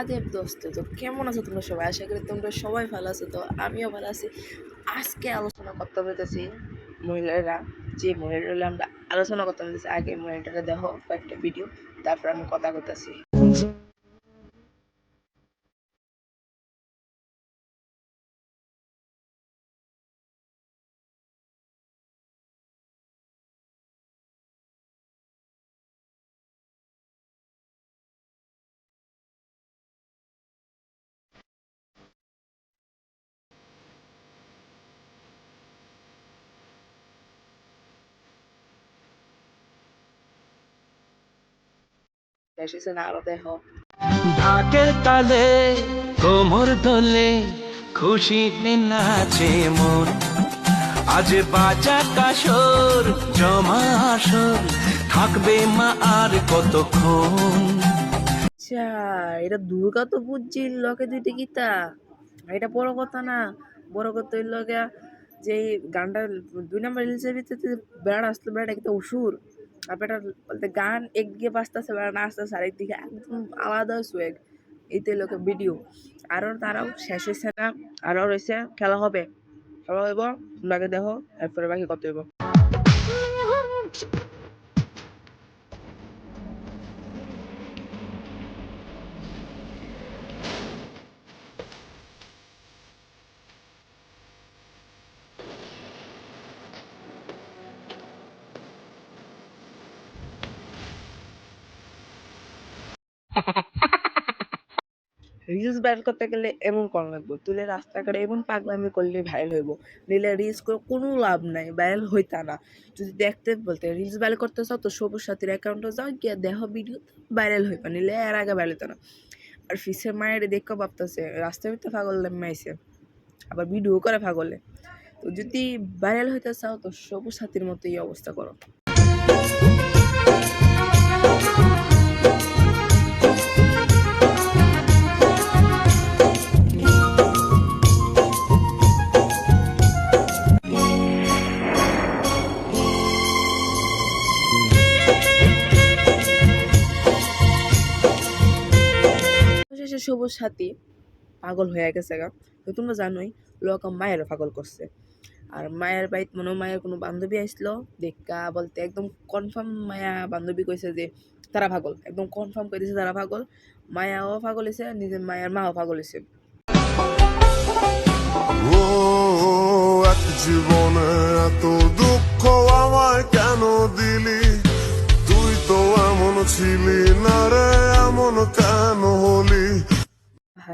আদেব দোস্ত, তো কেমন আছো তোমরা সবাই? আশা করি তোমরা সবাই ভালো আছো। তো আমিও ভালো আছি। আজকে আলোচনা করতে বলতেছি মহিলারা, যে মহিলারা আমরা আলোচনা করতে বলতেছি, আগে মহিলাটা দেখো কয়েকটা ভিডিও, তারপর আমি কথা বলতেছি। শেষ হয়েছে না? আরো দেখো। ঢাকের তালে কোমর দোলে খুশিতে নাচে মন, আজ বাজা কাসর জমা আসর থাকবে মা আর কতক্ষণ। আচ্ছা, এটা দুর্গা তো বুঝছি লকে দুইটা গীতা, এটা বড় কথা না। বড় কথা হইল গিয়া যে এই গানটা 2 নম্বর রিলসের ভিতরে বেড়া আসলো, বেড়াটা কিন্তু অসুর। আর বেটা বলতে গান একদিকে বাজতেছে, বেড়া নাচতেছে আরেকদিকে, একদম আলাদা সোয়াগ। এইতে লোকে ভিডিও আরো তারাও শেষ হয়েছে না, আরো রয়েছে, খেলা হবে, খেলা হইব, তোমরা দেখো, এরপরে বাকি কত হইব। রিলস ভাইরাল করতে গেলে এমন করা লাগবে, তুলে রাস্তাঘাটে এমন পাগলামি করলে ভাইরাল হইব। নিলে রিলস করে কোনো লাভ নাই, ভাইরাল হইতা না। যদি দেখতে বলতে রিলস ভাইরাল করতে চাও তো সবুজ সাথীর অ্যাকাউন্টে যাও, গিয়ে দেখো ভিডিও, ভাইরাল হইবা। নিলে এর আগে ভাইরাল হইতো না। আর ফিসের মায়ের দেখো ভাবতেছে রাস্তার ভিতরে পাগল নামাইছে, আবার ভিডিও করে পাগলে। তো যদি ভাইরাল হইতে চাও তো সবুজ সাথীর মতো এই অবস্থা করো। শেষে সবুজ সাথী পাগল হয়ে গেছে গা। তো তোমরা জানোই লোক মায়ের পাগল করছে। আর মায়ের বাড়িতে মনে হয় মায়ের কোনো বান্ধবী আসলো, দেখা বলতে একদম কনফার্ম মায়া বান্ধবী কইছে যে তারা পাগল, একদম কনফার্ম করে দিছে তারা পাগল। মায়াও পাগল হয়েছে, নিজের মায়ের মাও পাগল হয়েছে। ও এক জীবনে এত দুঃখ আমায় কেন দিলি, তুই তো এমন ছিলি না রে, এমন কেন হলি।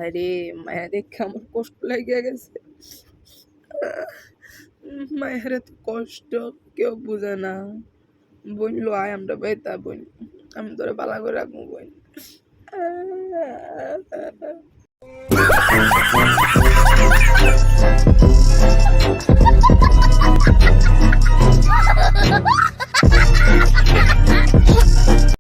আরে মায়া দেখে আমার কষ্ট লেগে গেছে। মায়ের এত কষ্ট কেউ বুঝে না। বোন লো আয় আমরা বেতা বোন, আমি তোরে বালা করে রাখবো বোন।